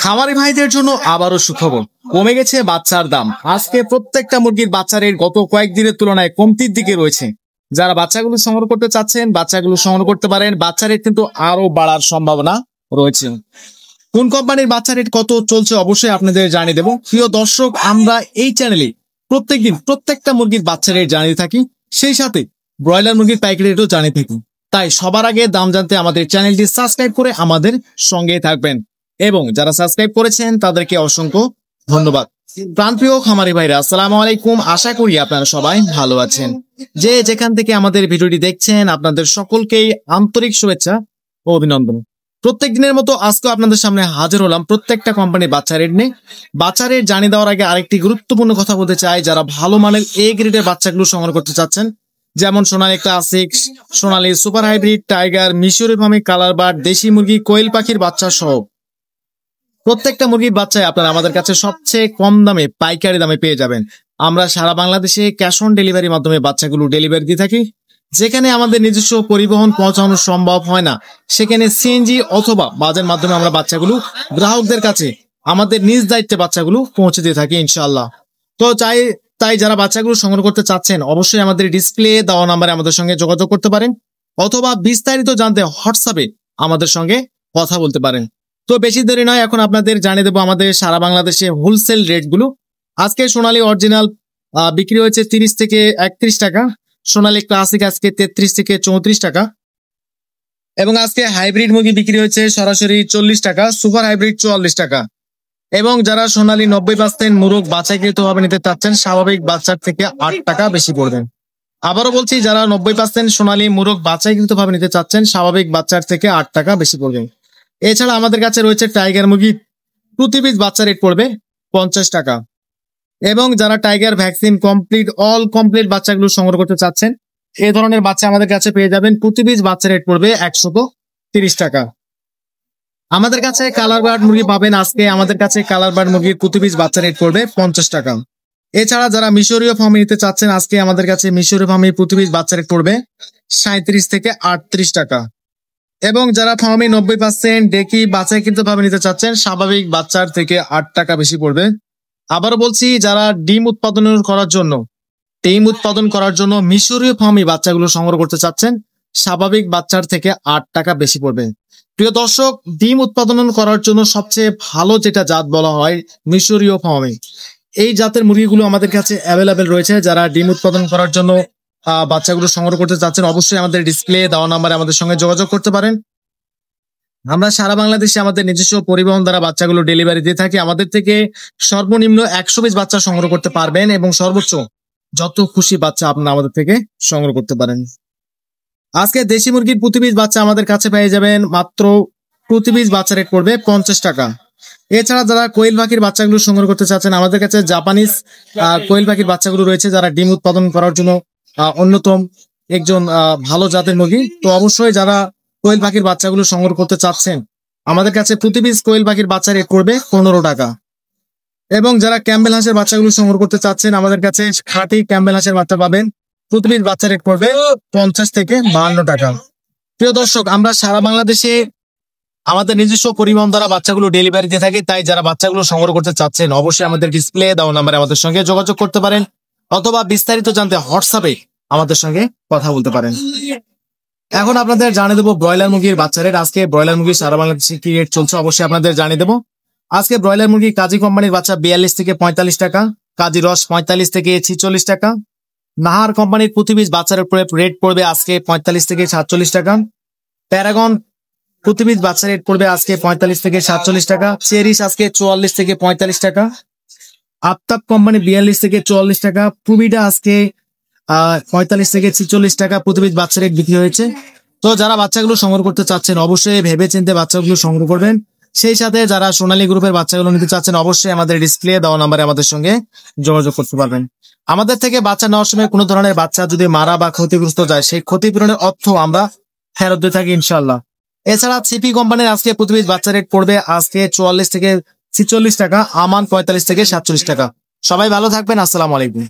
খামারি ভাইদের জন্য আবারও সুখবর, কমে গেছে বাচ্চার দাম। আজকে প্রত্যেকটা মুরগির বাচ্চা রেট গত কয়েকদিনের তুলনায় কমতির দিকে রয়েছে। যারা বাচ্চাগুলো সংগ্রহ করতে চাচ্ছেন বাচ্চাগুলো সংগ্রহ করতে পারেন। বাচ্চা রেট কিন্তু আরো বাড়ার সম্ভাবনা রয়েছে। কোন কোম্পানির বাচ্চা রেট কত চলছে অবশ্যই আপনাদের জানিয়ে দেবো। প্রিয় দর্শক, আমরা এই চ্যানেলে প্রত্যেকদিন প্রত্যেকটা মুরগির বাচ্চা রেট জানিয়ে থাকি, সেই সাথে ব্রয়লার মুরগির পাইকারি রেটও জানিয়ে থাকি। তাই সবার আগে দাম জানতে আমাদের চ্যানেলটি সাবস্ক্রাইব করে আমাদের সঙ্গে থাকবেন, এবং যারা সাবস্ক্রাইব করেছেন তাদেরকে অসংখ্য ধন্যবাদ। প্রাণপ্রিয় খামারি ভাইরা, আসসালামু আলাইকুম। আশা করি আপনারা সবাই ভালো আছেন। যে যেখান থেকে আমাদের ভিডিওটি দেখছেন আপনাদের সকলকেই আন্তরিক শুভেচ্ছা ও অভিনন্দন। প্রত্যেক দিনের মতো আজকে আপনাদের সামনে হাজির হলাম প্রত্যেকটা কোম্পানির বাচ্চা রেট নিয়ে। বাচ্চা রেট জানিয়ে দেওয়ার আগে আরেকটি গুরুত্বপূর্ণ কথা বলতে চাই। যারা ভালো মানের এ গ্রেডের বাচ্চাগুলো সংগ্রহ করতে চাচ্ছেন, যেমন সোনালী ক্লাসিক, সোনালী সুপার হাইব্রিড, টাইগার, মিশরি ফার্মি, কালার বার্ড, দেশি মুরগি, কোয়েল পাখির বাচ্চা সহ প্রত্যেকটা মুরগির বাচ্চায় আপনারা আমাদের কাছে সবচেয়ে কম দামে পাইকারি দামে পেয়ে যাবেন। আমরা সারা বাংলাদেশে ক্যাশ অন ডেলিভারির মাধ্যমে বাচ্চাগুলো ডেলিভারি দিয়ে থাকি। যেখানে আমাদের নিজস্ব পরিবহন পৌঁছানো সম্ভব হয় না, সেখানে সিএনজি অথবা বাসের মাধ্যমে আমরা বাচ্চাগুলো গ্রাহকদের কাছে আমাদের নিজ দায়িত্বে বাচ্চাগুলো পৌঁছে দিয়ে থাকি ইনশাআল্লাহ। তো তাই যারা বাচ্চাগুলো সংগ্রহ করতে চাচ্ছেন অবশ্যই আমাদের ডিসপ্লে দেওয়া নাম্বারে আমাদের সঙ্গে যোগাযোগ করতে পারেন, অথবা বিস্তারিত জানতে হোয়াটসঅ্যাপে আমাদের সঙ্গে কথা বলতে পারেন। তো বেশি দেরি নয়, এখন আপনাদের জানিয়ে দেবো আমাদের সারা বাংলাদেশে হোলসেল রেটগুলো। আজকে সোনালী অরিজিনাল বিক্রি হয়েছে 30 থেকে 31 টাকা, সোনালী ক্লাসিক আজকে 33 থেকে 34 টাকা, এবং আজকে হাইব্রিড মুরগি বিক্রি হয়েছে সরাসরি 40 টাকা, সুপার হাইব্রিড 44 টাকা। এবং যারা সোনালী 90% মুরগ বাছাইকৃত ভাবে নিতে চাচ্ছেন, স্বাভাবিক বাচ্চার থেকে 8 টাকা বেশি পড়বেন। আবারও বলছি, যারা 90% সোনালী মুরগ বাছাইকৃত ভাবে নিতে চাচ্ছেন, স্বাভাবিক বাচ্চার থেকে 8 টাকা বেশি পড়বেন। এছাড়া আমাদের কাছে রয়েছে টাইগার মুরগি, প্রতি পিস বাচ্চা রেট পড়বে 50 টাকা। এবং যারা টাইগার ভ্যাকসিন অল কমপ্লিট বাচ্চাগুলো সংগ্রহ করতে চাচ্ছেন, এই ধরনের বাচ্চা আমাদের কাছে পেয়ে যাবেন। প্রতি পিস বাচ্চা রেট পড়বে 130 টাকা। আমাদের কাছে কালার বার্ড মুরগি পাবেন। আজকে আমাদের কাছে কালার বার্ড মুরগির প্রতি পিস বাচ্চা রেট পড়বে 50 টাকা। এছাড়া যারা মিশরীয় ফার্মি নিতে চাচ্ছেন, আজকে আমাদের কাছে মিশরীয় ফার্মির প্রতি পিস বাচ্চা রেট পড়বে 37 থেকে 38 টাকা। এবং যারা ফার্মি 90% ডেকি বাছাইকৃত ভাবে নিতে চাচ্ছেন, স্বাভাবিক বাচ্চার থেকে 8 টাকা বেশি পড়বে। আবার বলছি, যারা ডিম উৎপাদন করার জন্য মিশরীয় ফার্মি বাচ্চাগুলো সংগ্রহ করতে চাচ্ছেন, স্বাভাবিক বাচ্চার থেকে 8 টাকা বেশি পড়বে। প্রিয় দর্শক, ডিম উৎপাদন করার জন্য সবচেয়ে ভালো যেটা জাত বলা হয় মিশরীয় ফার্মি, এই জাতের মুরগিগুলো আমাদের কাছে অ্যাভেলেবেল রয়েছে। যারা ডিম উৎপাদন করার জন্য বাচ্চাগুলো সংগ্রহ করতে চাচ্ছেন, অবশ্যই আমাদের ডিসপ্লে দেওয়া নাম্বারে আমাদের সঙ্গে যোগাযোগ করতে পারেন। আমরা সারা বাংলাদেশে আমাদের নিজস্ব পরিবহন দ্বারা বাচ্চাগুলো ডেলিভারি দিয়ে থাকি। আমাদের থেকে সর্বনিম্ন 100 পিস বাচ্চা সংগ্রহ করতে পারবেন, এবং সর্বোচ্চ যত খুশি বাচ্চা আপনারা আমাদের থেকে সংগ্রহ করতে পারেন। আজকে দেশি মুরগির প্রতি পিস বাচ্চা আমাদের কাছে পেয়ে যাবেন মাত্র প্রতি পিস বাচ্চা রেট পড়বে 50 টাকা। এছাড়া যারা কোয়েল পাখির বাচ্চাগুলো সংগ্রহ করতে চাচ্ছেন, আমাদের কাছে জাপানিজ কোয়েল পাখির বাচ্চাগুলো রয়েছে, যারা ডিম উৎপাদন করার জন্য অন্যতম একজন ভালো জাতের মুরগি। তো অবশ্যই যারা কোয়েল পাখির বাচ্চাগুলো সংগ্রহ করতে চাচ্ছেন, আমাদের কাছে প্রতি পিস কোয়েল পাখির বাচ্চা রেট পড়বে 15 টাকা। এবং যারা ক্যাম্বেল হাঁসের বাচ্চাগুলো সংগ্রহ করতে চাচ্ছেন, আমাদের কাছে খাঁটি ক্যাম্বেল হাঁসের বাচ্চা পাবেন। প্রতি পিস বাচ্চা রেট পড়বে 50 থেকে 52 টাকা। প্রিয় দর্শক, আমরা সারা বাংলাদেশে আমাদের নিজস্ব পরিবহন দ্বারা বাচ্চাগুলো ডেলিভারি দিয়ে থাকি। তাই যারা বাচ্চাগুলো সংগ্রহ করতে চাচ্ছেন, অবশ্যই আমাদের ডিসপ্লে দেওয়া নাম্বারে আমাদের সঙ্গে যোগাযোগ করতে পারেন, অথবা বিস্তারিত জানতে হোয়াটসঅ্যাপে আমাদের সঙ্গে কথা বলতে পারেন। এখন আপনাদের জানিয়ে দেবো ব্রয়লার মুরগির বাচ্চা রেট। আজকে ব্রয়লার মুরগি সারা বাংলাদেশে কি রেট চলছে অবশ্যই আপনাদের জানিয়ে দেবো। আজকে ব্রয়লার মুরগি কাজী কোম্পানির বাচ্চা 42 থেকে 45 টাকা, কাজী রস 45 থেকে 46 টাকা, নাহার কোম্পানির প্রতি পিস বাচ্চার উপরে রেট পড়বে আজকে 45 থেকে 47 টাকা, প্যারাগন প্রতি পিস বাচ্চা রেট পড়বে আজকে 45 থেকে 47 টাকা, চেরিশ আজকে 44 থেকে 45 টাকা, আফতাব কোম্পানি 42 থেকে 44 টাকা, প্রুবিডা আজকে 45 থেকে 46 টাকা প্রতি পিস বাচ্চা রেট বিক্রি হয়েছে। তো যারা বাচ্চাগুলো সংগ্রহ করতে চাচ্ছেন, অবশ্যই ভেবে চিন্তে বাচ্চাগুলো সংগ্রহ করবেন। সেই সাথে যারা সোনালী গ্রুপের বাচ্চাগুলো নিতে চাচ্ছেন, অবশ্যই আমাদের ডিসপ্লে দেওয়া নাম্বারে আমাদের সঙ্গে যোগাযোগ করতে পারবেন। আমাদের থেকে বাচ্চা নেওয়ার সময় কোনো ধরনের বাচ্চা যদি মারা বা ক্ষতিগ্রস্ত যায়, সেই ক্ষতিপূরণের অর্থ আমরা ফেরত দিয়ে থাকি ইনশাল্লাহ। এছাড়া সিপি কোম্পানির আজকে প্রতি পিস বাচ্চা রেট পড়বে আজকে 44 থেকে 46 টাকা, আমান 45 থেকে 47 টাকা। সবাই ভালো থাকবেন। আসসালামু আলাইকুম।